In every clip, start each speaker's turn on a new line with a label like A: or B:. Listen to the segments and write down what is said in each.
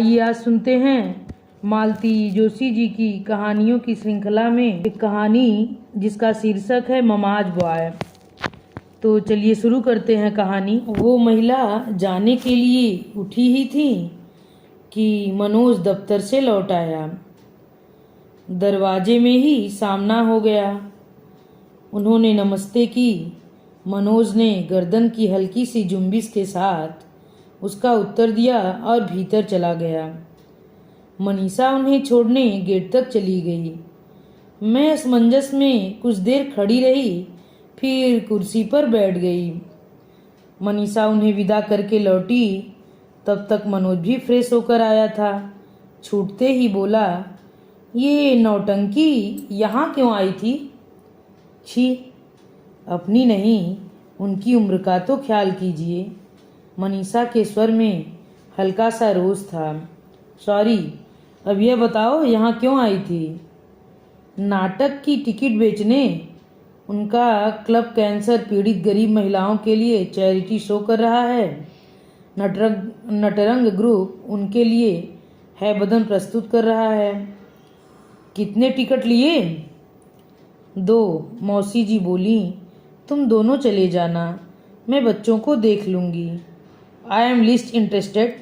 A: आइए आज सुनते हैं मालती जोशी जी की कहानियों की श्रृंखला में एक कहानी जिसका शीर्षक है ममाज बॉय। तो चलिए शुरू करते हैं कहानी। वो महिला जाने के लिए उठी ही थी कि मनोज दफ्तर से लौट आया। दरवाजे में ही सामना हो गया। उन्होंने नमस्ते की। मनोज ने गर्दन की हल्की सी जुम्बिश के साथ उसका उत्तर दिया और भीतर चला गया। मनीषा उन्हें छोड़ने गेट तक चली गई। मैं असमंजस में कुछ देर खड़ी रही, फिर कुर्सी पर बैठ गई। मनीषा उन्हें विदा करके लौटी। तब तक मनोज भी फ्रेश होकर आया था। छूटते ही बोला, ये नौटंकी यहाँ क्यों आई थी? छी, अपनी नहीं उनकी उम्र का तो ख्याल कीजिए। मनीषा के स्वर में हल्का सा रोष था। सॉरी, अब यह बताओ यहाँ क्यों आई थी? नाटक की टिकट बेचने। उनका क्लब कैंसर पीड़ित गरीब महिलाओं के लिए चैरिटी शो कर रहा है। नटरंग ग्रुप उनके लिए है बदन प्रस्तुत कर रहा है। कितने टिकट लिए? 2। मौसी जी बोली, तुम दोनों चले जाना, मैं बच्चों को देख लूँगी। I am list interested.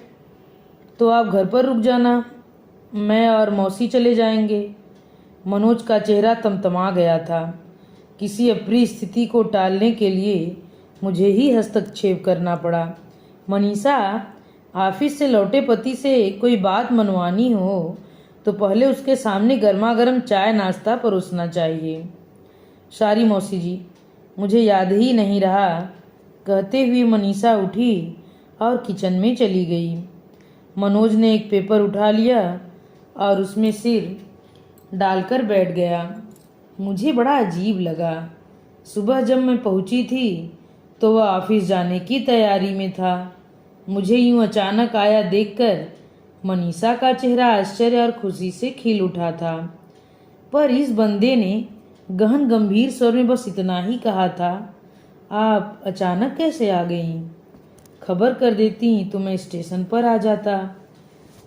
A: तो आप घर पर रुक जाना, मैं और मौसी चले जाएंगे। मनोज का चेहरा तमतमा गया था। किसी अप्रिय स्थिति को टालने के लिए मुझे ही हस्तक्षेप करना पड़ा। मनीषा, ऑफिस से लौटे पति से कोई बात मनवानी हो तो पहले उसके सामने गर्मा गर्म चाय नाश्ता परोसना चाहिए। सारी मौसी जी, मुझे याद ही नहीं रहा। कहते हुए मनीषा उठी और किचन में चली गई। मनोज ने एक पेपर उठा लिया और उसमें सिर डालकर बैठ गया। मुझे बड़ा अजीब लगा। सुबह जब मैं पहुंची थी तो वह ऑफिस जाने की तैयारी में था। मुझे यूं अचानक आया देखकर मनीषा का चेहरा आश्चर्य और खुशी से खिल उठा था। पर इस बंदे ने गहन गंभीर स्वर में बस इतना ही कहा था, आप अचानक कैसे आ गईं? खबर कर देती तो मैं स्टेशन पर आ जाता।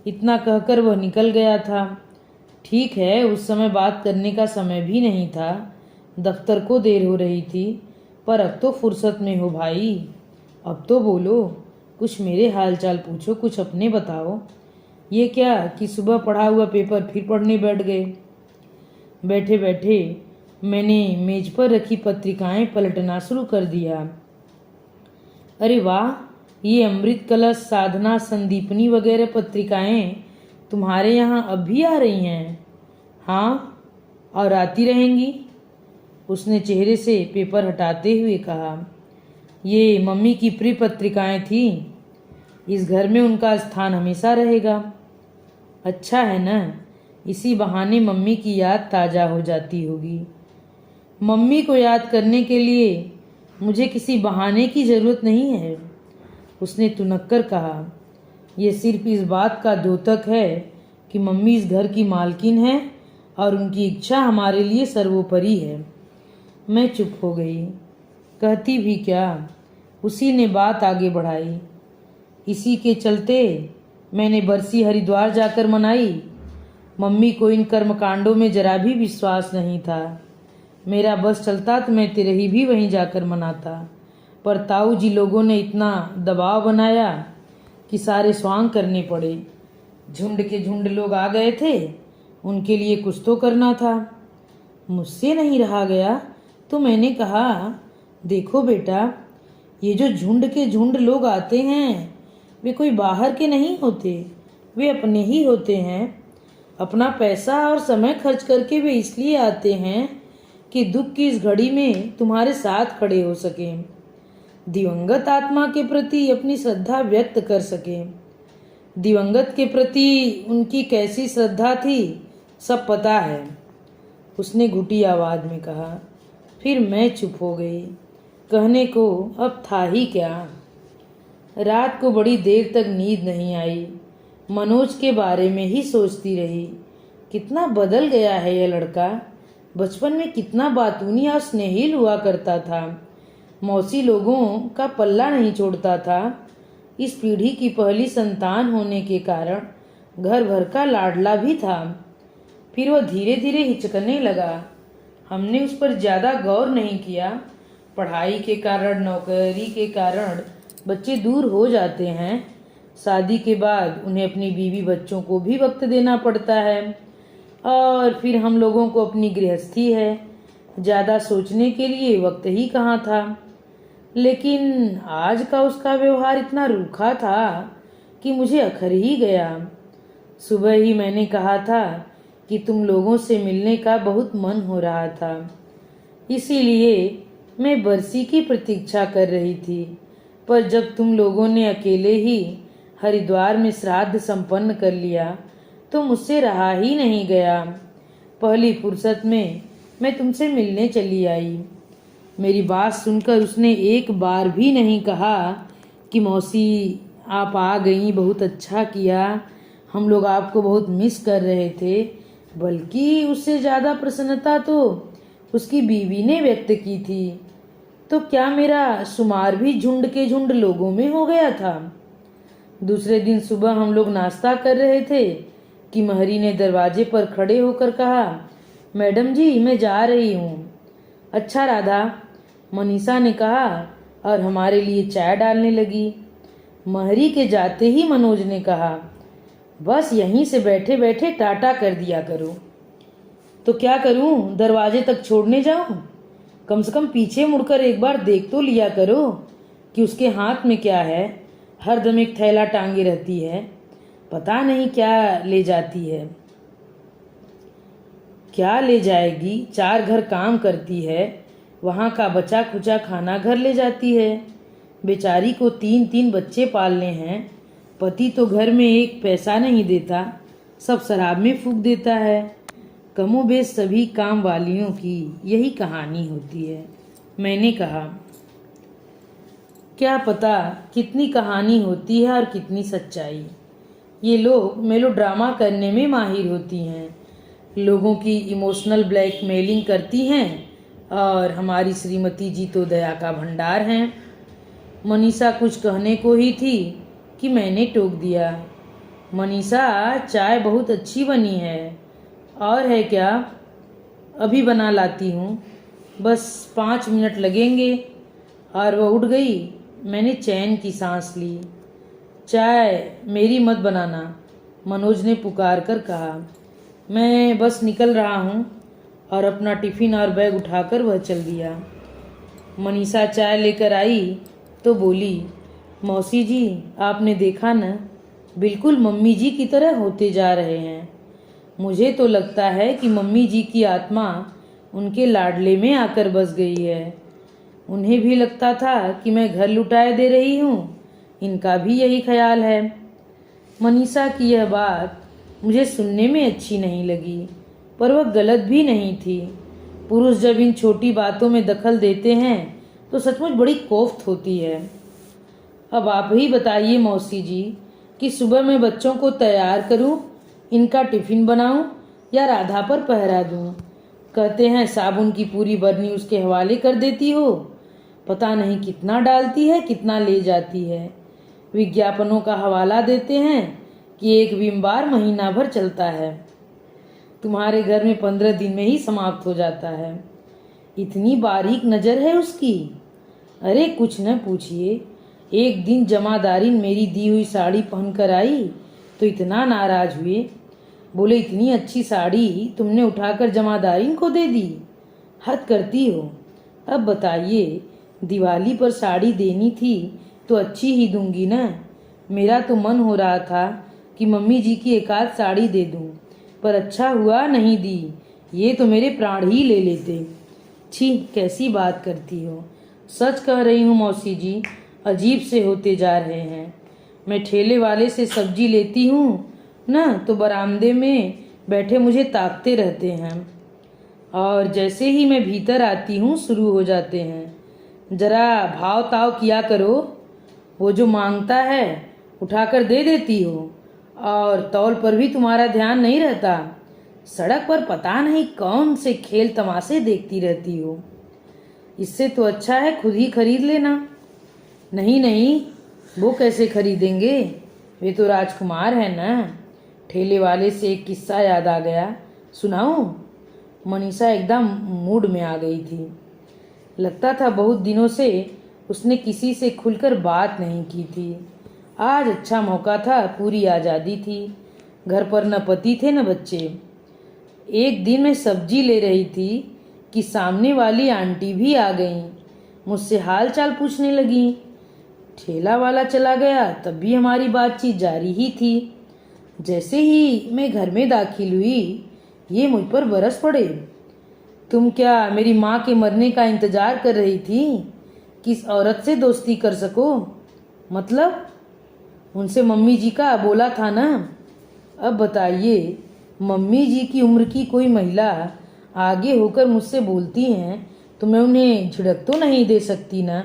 A: इतना कहकर वह निकल गया था। ठीक है, उस समय बात करने का समय भी नहीं था। दफ्तर को देर हो रही थी, पर अब तो फुर्सत में हो भाई। अब तो बोलो, कुछ मेरे हालचाल पूछो, कुछ अपने बताओ। ये क्या कि सुबह पढ़ा हुआ पेपर फिर पढ़ने बैठ गए? बैठे बैठे मैंने मेज पर रखी पत्रिकाएं पलटना शुरू कर दिया। अरे वाह, ये अमृत कलश, साधना, संदीपनी वगैरह पत्रिकाएं तुम्हारे यहाँ अब भी आ रही हैं? हाँ, और आती रहेंगी। उसने चेहरे से पेपर हटाते हुए कहा, ये मम्मी की प्रिय पत्रिकाएं थी। इस घर में उनका स्थान हमेशा रहेगा। अच्छा है न, इसी बहाने मम्मी की याद ताज़ा हो जाती होगी। मम्मी को याद करने के लिए मुझे किसी बहाने की ज़रूरत नहीं है, उसने तुनक्कर कहा। यह सिर्फ इस बात का द्योतक है कि मम्मी इस घर की मालकिन है और उनकी इच्छा हमारे लिए सर्वोपरि है। मैं चुप हो गई। कहती भी क्या? उसी ने बात आगे बढ़ाई। इसी के चलते मैंने बरसी हरिद्वार जाकर मनाई। मम्मी को इन कर्मकांडों में जरा भी विश्वास नहीं था। मेरा बस चलता तो मैं तिरही भी वहीं जाकर मनाता, पर ताऊ जी लोगों ने इतना दबाव बनाया कि सारे स्वांग करने पड़े। झुंड के झुंड लोग आ गए थे, उनके लिए कुछ तो करना था। मुझसे नहीं रहा गया तो मैंने कहा, देखो बेटा, ये जो झुंड के झुंड लोग आते हैं वे कोई बाहर के नहीं होते, वे अपने ही होते हैं। अपना पैसा और समय खर्च करके वे इसलिए आते हैं कि दुख की इस घड़ी में तुम्हारे साथ खड़े हो सकें, दिवंगत आत्मा के प्रति अपनी श्रद्धा व्यक्त कर सकें। दिवंगत के प्रति उनकी कैसी श्रद्धा थी सब पता है, उसने घुटी आवाज में कहा। फिर मैं चुप हो गई। कहने को अब था ही क्या। रात को बड़ी देर तक नींद नहीं आई। मनोज के बारे में ही सोचती रही। कितना बदल गया है यह लड़का। बचपन में कितना बातूनी और स्नेहिल हुआ करता था। मौसी लोगों का पल्ला नहीं छोड़ता था। इस पीढ़ी की पहली संतान होने के कारण घर भर का लाडला भी था। फिर वह धीरे धीरे हिचकने लगा। हमने उस पर ज़्यादा गौर नहीं किया। पढ़ाई के कारण, नौकरी के कारण बच्चे दूर हो जाते हैं। शादी के बाद उन्हें अपनी बीवी बच्चों को भी वक्त देना पड़ता है, और फिर हम लोगों को अपनी गृहस्थी है। ज़्यादा सोचने के लिए वक्त ही कहाँ था। लेकिन आज का उसका व्यवहार इतना रूखा था कि मुझे अखर ही गया। सुबह ही मैंने कहा था कि तुम लोगों से मिलने का बहुत मन हो रहा था, इसीलिए मैं बरसी की प्रतीक्षा कर रही थी। पर जब तुम लोगों ने अकेले ही हरिद्वार में श्राद्ध संपन्न कर लिया तो मुझसे रहा ही नहीं गया। पहली फुर्सत में मैं तुमसे मिलने चली आई। मेरी बात सुनकर उसने एक बार भी नहीं कहा कि मौसी आप आ गई, बहुत अच्छा किया, हम लोग आपको बहुत मिस कर रहे थे। बल्कि उससे ज़्यादा प्रसन्नता तो उसकी बीवी ने व्यक्त की थी। तो क्या मेरा शुमार भी झुंड के झुंड लोगों में हो गया था। दूसरे दिन सुबह हम लोग नाश्ता कर रहे थे कि महरी ने दरवाजे पर खड़े होकर कहा, मैडम जी मैं जा रही हूँ। अच्छा राधा, मनीषा ने कहा और हमारे लिए चाय डालने लगी। महरी के जाते ही मनोज ने कहा, बस यहीं से बैठे बैठे टाटा कर दिया करो। तो क्या करूं, दरवाजे तक छोड़ने जाऊं? कम से कम पीछे मुड़कर एक बार देख तो लिया करो कि उसके हाथ में क्या है। हरदम एक थैला टांगे रहती है, पता नहीं क्या ले जाती है। क्या ले जाएगी, 4 घर काम करती है, वहाँ का बचा खुचा खाना घर ले जाती है। बेचारी को 3-3 बच्चे पालने हैं। पति तो घर में एक पैसा नहीं देता, सब शराब में फूंक देता है। कमोबेश सभी काम वालियों की यही कहानी होती है। मैंने कहा, क्या पता कितनी कहानी होती है और कितनी सच्चाई। ये लोग मेलोड्रामा करने में माहिर होती हैं, लोगों की इमोशनल ब्लैकमेलिंग करती हैं, और हमारी श्रीमती जी तो दया का भंडार हैं। मनीषा कुछ कहने को ही थी कि मैंने टोक दिया, मनीषा चाय बहुत अच्छी बनी है। और है क्या? अभी बना लाती हूँ, बस 5 मिनट लगेंगे। और वह उठ गई। मैंने चैन की सांस ली। चाय मेरी मत बनाना, मनोज ने पुकार कर कहा। मैं बस निकल रहा हूँ। और अपना टिफ़िन और बैग उठाकर वह चल दिया। मनीषा चाय लेकर आई तो बोली, मौसी जी आपने देखा न, बिल्कुल मम्मी जी की तरह होते जा रहे हैं। मुझे तो लगता है कि मम्मी जी की आत्मा उनके लाडले में आकर बस गई है। उन्हें भी लगता था कि मैं घर लुटाए दे रही हूँ, इनका भी यही ख्याल है। मनीषा की यह बात मुझे सुनने में अच्छी नहीं लगी, पर वह गलत भी नहीं थी। पुरुष जब इन छोटी बातों में दखल देते हैं तो सचमुच बड़ी कोफ्त होती है। अब आप ही बताइए मौसी जी कि सुबह मैं बच्चों को तैयार करूं, इनका टिफ़िन बनाऊं या राधा पर पहरा दूं। कहते हैं साबुन की पूरी बरनी उसके हवाले कर देती हो, पता नहीं कितना डालती है कितना ले जाती है। विज्ञापनों का हवाला देते हैं कि एक विम बार महीना भर चलता है, तुम्हारे घर में 15 दिन में ही समाप्त हो जाता है। इतनी बारीक नज़र है उसकी। अरे कुछ न पूछिए, एक दिन जमादारिन मेरी दी हुई साड़ी पहनकर आई तो इतना नाराज हुए, बोले इतनी अच्छी साड़ी तुमने उठाकर जमादारिन को दे दी, हद करती हो। अब बताइए, दिवाली पर साड़ी देनी थी तो अच्छी ही दूंगी ना। मेरा तो मन हो रहा था कि मम्मी जी की एकाध साड़ी दे दूं, पर अच्छा हुआ नहीं दी, ये तो मेरे प्राण ही ले लेते। छी, कैसी बात करती हो। सच कह रही हूँ मौसी जी, अजीब से होते जा रहे हैं। मैं ठेले वाले से सब्जी लेती हूँ ना, तो बरामदे में बैठे मुझे ताकते रहते हैं, और जैसे ही मैं भीतर आती हूँ शुरू हो जाते हैं, जरा भाव ताव किया करो, वो जो मांगता है उठाकर दे देती हो, और तौल पर भी तुम्हारा ध्यान नहीं रहता। सड़क पर पता नहीं कौन से खेल तमाशे देखती रहती हो। इससे तो अच्छा है खुद ही खरीद लेना। नहीं नहीं, वो कैसे खरीदेंगे, वे तो राजकुमार है ना। ठेले वाले से एक किस्सा याद आ गया, सुनाऊं? मनीषा एकदम मूड में आ गई थी। लगता था बहुत दिनों से उसने किसी से खुलकर बात नहीं की थी। आज अच्छा मौका था, पूरी आज़ादी थी। घर पर न पति थे न बच्चे। एक दिन मैं सब्जी ले रही थी कि सामने वाली आंटी भी आ गईं। मुझसे हाल चाल पूछने लगी। ठेला वाला चला गया तब भी हमारी बातचीत जारी ही थी। जैसे ही मैं घर में दाखिल हुई, ये मुझ पर बरस पड़े। तुम क्या मेरी माँ के मरने का इंतजार कर रही थी? किस औरत से दोस्ती कर सको? मतलब उनसे मम्मी जी का बोला था ना। अब बताइए, मम्मी जी की उम्र की कोई महिला आगे होकर मुझसे बोलती हैं तो मैं उन्हें झिड़क तो नहीं दे सकती ना।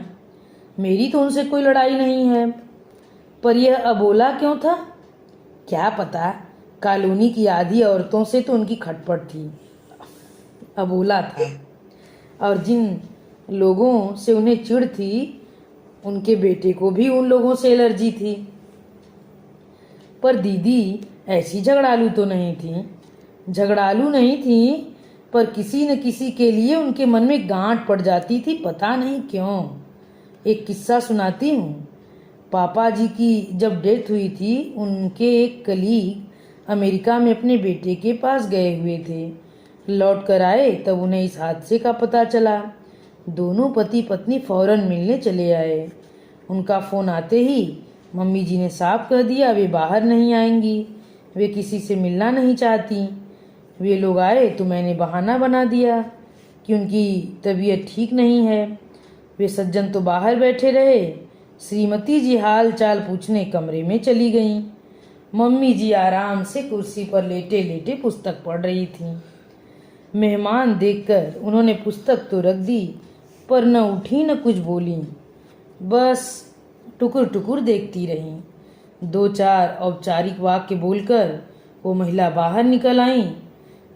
A: मेरी तो उनसे कोई लड़ाई नहीं है, पर यह अबोला क्यों था? क्या पता, कॉलोनी की आधी औरतों से तो उनकी खटपट थी। अबोला था। और जिन लोगों से उन्हें चिढ़ थी, उनके बेटे को भी उन लोगों से एलर्जी थी। पर दीदी ऐसी झगड़ालू तो नहीं थी। झगड़ालू नहीं थी, पर किसी न किसी के लिए उनके मन में गांठ पड़ जाती थी, पता नहीं क्यों। एक किस्सा सुनाती हूँ। पापा जी की जब डेथ हुई थी, उनके एक कलीग अमेरिका में अपने बेटे के पास गए हुए थे। लौट कर आए तब उन्हें इस हादसे का पता चला। दोनों पति पत्नी फौरन मिलने चले आए। उनका फ़ोन आते ही मम्मी जी ने साफ कह दिया वे बाहर नहीं आएंगी, वे किसी से मिलना नहीं चाहती। वे लोग आए तो मैंने बहाना बना दिया कि उनकी तबीयत ठीक नहीं है। वे सज्जन तो बाहर बैठे रहे। श्रीमती जी हाल चाल पूछने कमरे में चली गईं। मम्मी जी आराम से कुर्सी पर लेटे लेटे पुस्तक पढ़ रही थीं। मेहमान देखकर उन्होंने पुस्तक तो रख दी, पर न उठी न कुछ बोली, बस टुकुर टुकुर देखती रहीं। दो चार औपचारिक वाक्य बोलकर वो महिला बाहर निकल आईं।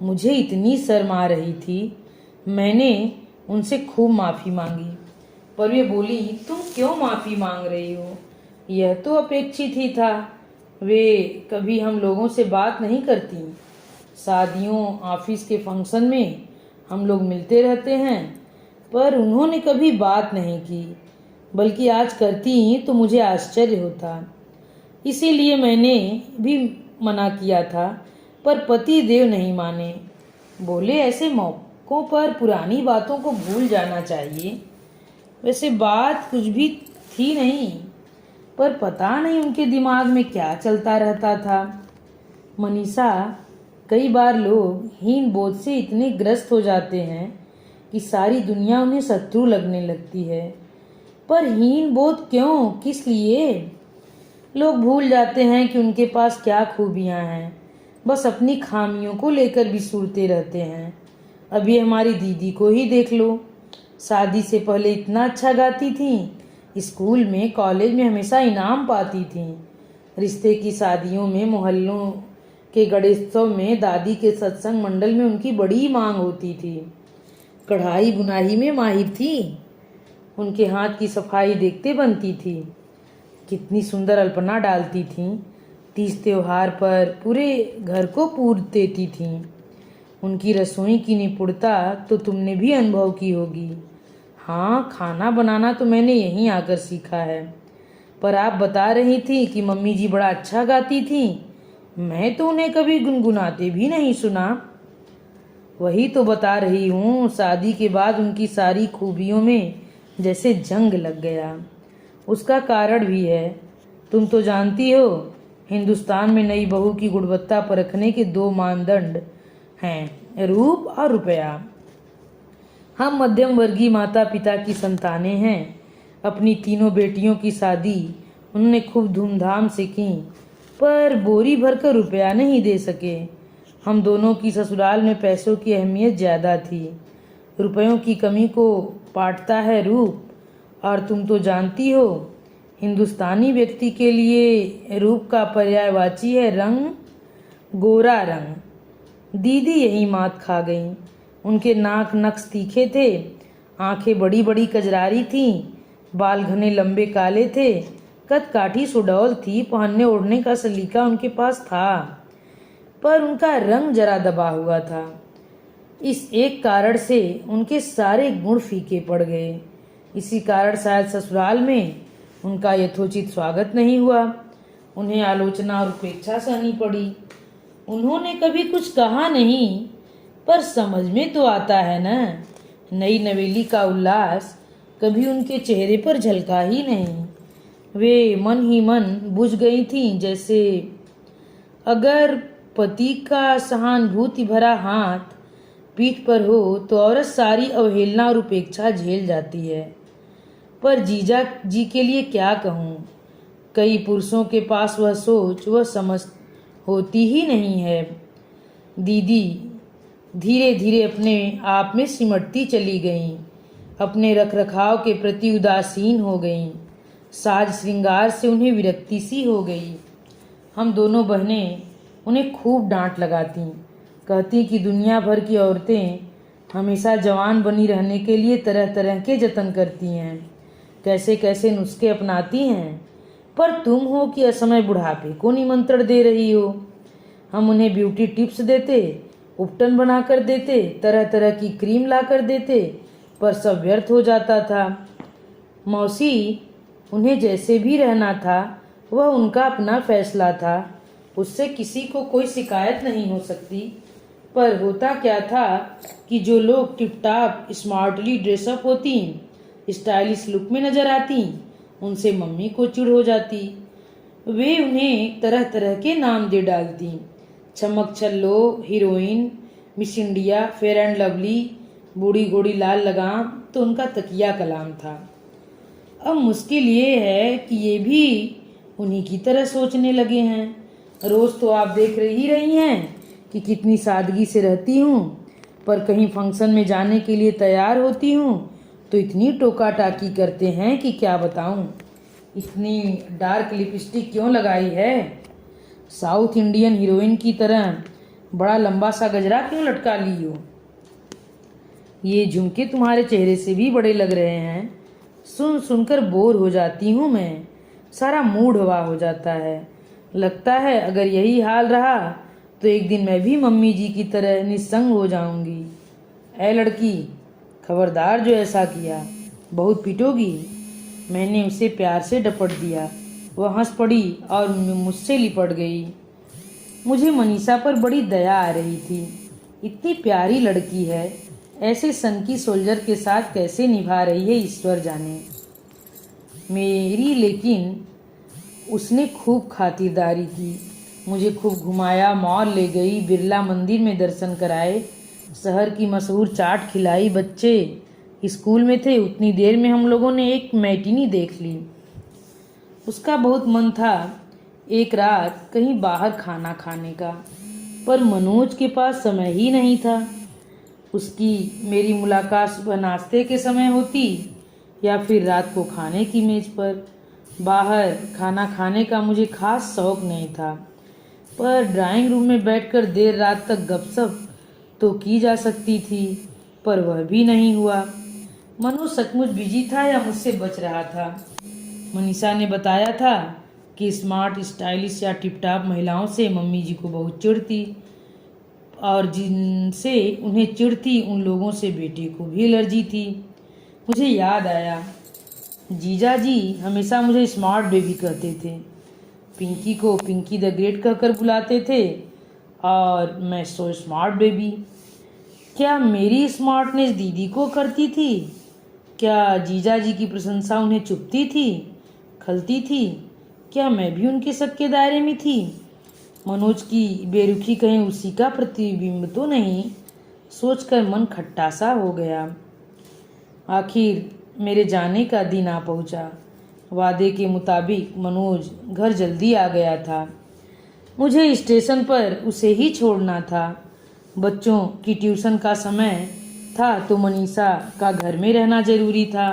A: मुझे इतनी शर्म आ रही थी, मैंने उनसे खूब माफ़ी मांगी, पर वे बोली, तुम क्यों माफ़ी मांग रही हो? यह तो अपेक्षित ही था। वे कभी हम लोगों से बात नहीं करती। शादियों, ऑफिस के फंक्शन में हम लोग मिलते रहते हैं, पर उन्होंने कभी बात नहीं की, बल्कि आज करती तो मुझे आश्चर्य होता। इसीलिए मैंने भी मना किया था, पर पति देव नहीं माने। बोले, ऐसे मौक़ों पर पुरानी बातों को भूल जाना चाहिए। वैसे बात कुछ भी थी नहीं, पर पता नहीं उनके दिमाग में क्या चलता रहता था। मनीषा, कई बार लोग हीन बोध से इतने ग्रस्त हो जाते हैं कि सारी दुनिया उन्हें शत्रु लगने लगती है। पर हीन बोध क्यों, किस लिए? लोग भूल जाते हैं कि उनके पास क्या खूबियां हैं, बस अपनी खामियों को लेकर भी सूरते रहते हैं। अभी हमारी दीदी को ही देख लो, शादी से पहले इतना अच्छा गाती थी, स्कूल में कॉलेज में हमेशा इनाम पाती थी। रिश्ते की शादियों में, मोहल्लों के गणेशोत्सव में, दादी के सत्संग मंडल में उनकी बड़ी मांग होती थी। कढ़ाई बुनाई में माहिर थी, उनके हाथ की सफाई देखते बनती थी। कितनी सुंदर अल्पना डालती थीं। तीज त्योहार पर पूरे घर को पूर देती थीं। उनकी रसोई की निपुणता तो तुमने भी अनुभव की होगी। हाँ, खाना बनाना तो मैंने यहीं आकर सीखा है। पर आप बता रही थी कि मम्मी जी बड़ा अच्छा गाती थी। मैं तो उन्हें कभी गुनगुनाते भी नहीं सुना। वही तो बता रही हूँ, शादी के बाद उनकी सारी खूबियों में जैसे जंग लग गया। उसका कारण भी है, तुम तो जानती हो, हिंदुस्तान में नई बहू की गुणवत्ता परखने के दो मानदंड हैं, रूप और रुपया। हम मध्यम वर्गीय माता पिता की संतानें हैं। अपनी तीनों बेटियों की शादी उन्होंने खूब धूमधाम से की, पर बोरी भरकर रुपया नहीं दे सके। हम दोनों की ससुराल में पैसों की अहमियत ज़्यादा थी। रुपयों की कमी को पाटता है रूप, और तुम तो जानती हो, हिंदुस्तानी व्यक्ति के लिए रूप का पर्यायवाची है रंग, गोरा रंग। दीदी यही मात खा गईं। उनके नाक नक्श तीखे थे, आंखें बड़ी बड़ी कजरारी थीं, बाल घने लंबे काले थे, कद काठी सुडौल थी, पहनने ओढ़ने का सलीका उनके पास था। पर उनका रंग जरा दबा हुआ था। इस एक कारण से उनके सारे गुण फीके पड़ गए। इसी कारण शायद ससुराल में उनका यथोचित स्वागत नहीं हुआ। उन्हें आलोचना और उपेक्षा सहनी पड़ी। उन्होंने कभी कुछ कहा नहीं, पर समझ में तो आता है न। नई नवेली का उल्लास कभी उनके चेहरे पर झलका ही नहीं। वे मन ही मन बुझ गई थीं, जैसे अगर पति का सहानुभूति भरा हाथ पीठ पर हो तो औरत सारी अवहेलना और उपेक्षा झेल जाती है। पर जीजा जी के लिए क्या कहूँ, कई पुरुषों के पास वह सोच वह समझ होती ही नहीं है। दीदी धीरे धीरे अपने आप में सिमटती चली गईं, अपने रखरखाव के प्रति उदासीन हो गईं। साज श्रृंगार से उन्हें विरक्ति सी हो गई। हम दोनों बहनें उन्हें खूब डांट लगाती, कहती कि दुनिया भर की औरतें हमेशा जवान बनी रहने के लिए तरह तरह के जतन करती हैं, कैसे कैसे नुस्खे अपनाती हैं, पर तुम हो कि असमय बुढ़ापे को निमंत्रण दे रही हो। हम उन्हें ब्यूटी टिप्स देते, उपटन बना कर देते, तरह तरह की क्रीम ला कर देते, पर सब व्यर्थ हो जाता था। मौसी, उन्हें जैसे भी रहना था वह उनका अपना फैसला था, उससे किसी को कोई शिकायत नहीं हो सकती। पर होता क्या था कि जो लोग टिपटाप स्मार्टली ड्रेसअप होती, स्टाइलिश लुक में नजर आती, उनसे मम्मी को चिढ़ हो जाती। वे उन्हें तरह तरह के नाम दे डालती, चमक छल्लो, heroine, Miss India, Fair and Lovely, बूढ़ी घोड़ी लाल लगाम तो उनका तकिया कलाम था। अब मुश्किल ये है कि ये भी उन्हीं की तरह सोचने लगे हैं। रोज तो आप देख ही रही हैं कि कितनी सादगी से रहती हूँ, पर कहीं फंक्शन में जाने के लिए तैयार होती हूँ तो इतनी टोका टाकी करते हैं कि क्या बताऊँ। इतनी डार्क लिपस्टिक क्यों लगाई है, साउथ इंडियन हीरोइन की तरह बड़ा लंबा सा गजरा क्यों लटका ली हो, ये झुमके तुम्हारे चेहरे से भी बड़े लग रहे हैं। सुन सुनकर बोर हो जाती हूँ मैं, सारा मूड हवा हो जाता है। लगता है अगर यही हाल रहा तो एक दिन मैं भी मम्मी जी की तरह निस्संग हो जाऊंगी। ऐ लड़की, खबरदार जो ऐसा किया, बहुत पीटोगी। मैंने उसे प्यार से डपट दिया। वह हंस पड़ी और मुझसे लिपट गई। मुझे मनीषा पर बड़ी दया आ रही थी। इतनी प्यारी लड़की है, ऐसे सनकी सोल्जर के साथ कैसे निभा रही है ईश्वर जाने। मेरी लेकिन उसने खूब खातिरदारी की, मुझे खूब घुमाया, मॉल ले गई, बिरला मंदिर में दर्शन कराए, शहर की मशहूर चाट खिलाई। बच्चे स्कूल में थे, उतनी देर में हम लोगों ने एक मैटिनी देख ली। उसका बहुत मन था एक रात कहीं बाहर खाना खाने का, पर मनोज के पास समय ही नहीं था। उसकी मेरी मुलाकात सुबह नाश्ते के समय होती या फिर रात को खाने की मेज पर। बाहर खाना खाने का मुझे खास शौक नहीं था, पर ड्राइंग रूम में बैठकर देर रात तक गपशप तो की जा सकती थी, पर वह भी नहीं हुआ। मनोज सचमुच बिजी था या मुझसे बच रहा था। मनीषा ने बताया था कि स्मार्ट, स्टाइलिश या टिपटाप महिलाओं से मम्मी जी को बहुत चिढ़ती, और जिनसे उन्हें चिढ़ती उन लोगों से बेटे को भी एलर्जी थी। मुझे याद आया, जीजा जी हमेशा मुझे स्मार्ट बेबी कहते थे। पिंकी को पिंकी द ग्रेट कहकर बुलाते थे और मैं सो स्मार्ट बेबी। क्या मेरी स्मार्टनेस दीदी को करती थी? क्या जीजा जी की प्रशंसा उन्हें चुभती थी, खलती थी? क्या मैं भी उनके शक के दायरे में थी? मनोज की बेरुखी कहीं उसी का प्रतिबिंब तो नहीं? सोचकर मन खट्टा सा हो गया। आखिर मेरे जाने का दिन आ पहुंचा। वादे के मुताबिक मनोज घर जल्दी आ गया था। मुझे स्टेशन पर उसे ही छोड़ना था। बच्चों की ट्यूशन का समय था तो मनीषा का घर में रहना जरूरी था।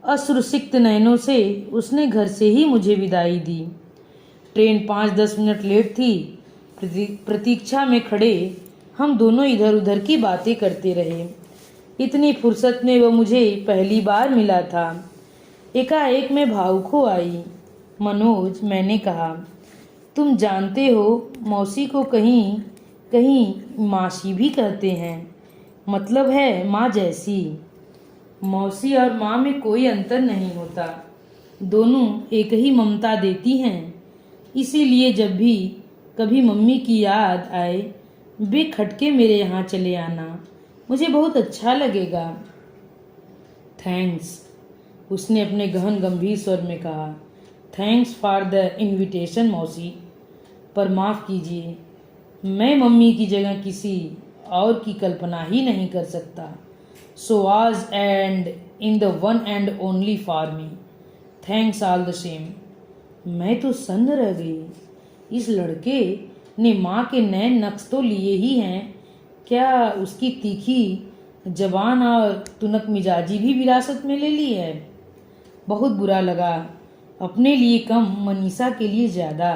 A: अश्रुसिक्त नयनों से उसने घर से ही मुझे विदाई दी। ट्रेन 5-10 मिनट लेट थी। प्रतीक्षा में खड़े हम दोनों इधर उधर की बातें करते रहे। इतनी फुर्सत में वह मुझे पहली बार मिला था। एकाएक मैं भावुक हो आई। मनोज, मैंने कहा, तुम जानते हो मौसी को कहीं कहीं मासी भी कहते हैं, मतलब है माँ जैसी। मौसी और माँ में कोई अंतर नहीं होता, दोनों एक ही ममता देती हैं। इसीलिए जब भी कभी मम्मी की याद आए बेखटके मेरे यहाँ चले आना, मुझे बहुत अच्छा लगेगा। थैंक्स, उसने अपने गहन गंभीर स्वर में कहा। थैंक्स फॉर द इनविटेशन मौसी, पर माफ़ कीजिए, मैं मम्मी की जगह किसी और की कल्पना ही नहीं कर सकता। सो आज and in the one and only for me, thanks all the same. मैं तो सन्न रह गई। इस लड़के ने माँ के नए नक्श तो लिए ही हैं, क्या उसकी तीखी जबान और तुनक मिजाजी भी विरासत में ले ली है? बहुत बुरा लगा, अपने लिए कम, मनीषा के लिए ज़्यादा।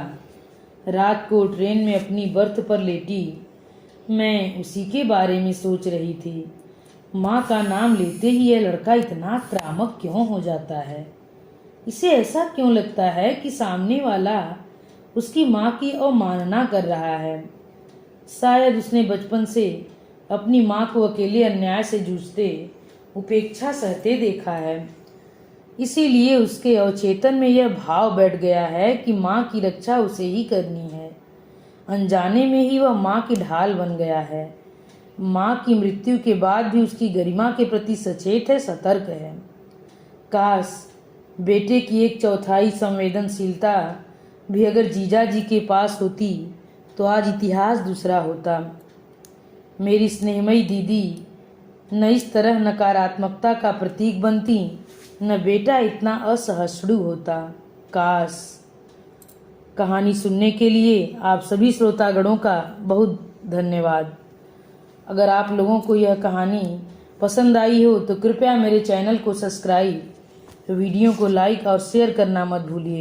A: रात को ट्रेन में अपनी बर्थ पर लेटी मैं उसी के बारे में सोच रही थी। माँ का नाम लेते ही यह लड़का इतना आक्रामक क्यों हो जाता है? इसे ऐसा क्यों लगता है कि सामने वाला उसकी माँ की अवमानना कर रहा है? शायद उसने बचपन से अपनी माँ को अकेले अन्याय से जूझते, उपेक्षा सहते देखा है। इसीलिए उसके अवचेतन में यह भाव बैठ गया है कि माँ की रक्षा उसे ही करनी है। अनजाने में ही वह माँ की ढाल बन गया है। माँ की मृत्यु के बाद भी उसकी गरिमा के प्रति सचेत है, सतर्क है। काश बेटे की 1/4 संवेदनशीलता भी अगर जीजा जी के पास होती तो आज इतिहास दूसरा होता। मेरी स्नेहमयी दीदी न इस तरह नकारात्मकता का प्रतीक बनती, न बेटा इतना असहिष्णु होता। काश। कहानी सुनने के लिए आप सभी श्रोतागणों का बहुत धन्यवाद। अगर आप लोगों को यह कहानी पसंद आई हो तो कृपया मेरे चैनल को सब्सक्राइब, वीडियो को लाइक और शेयर करना मत भूलिए।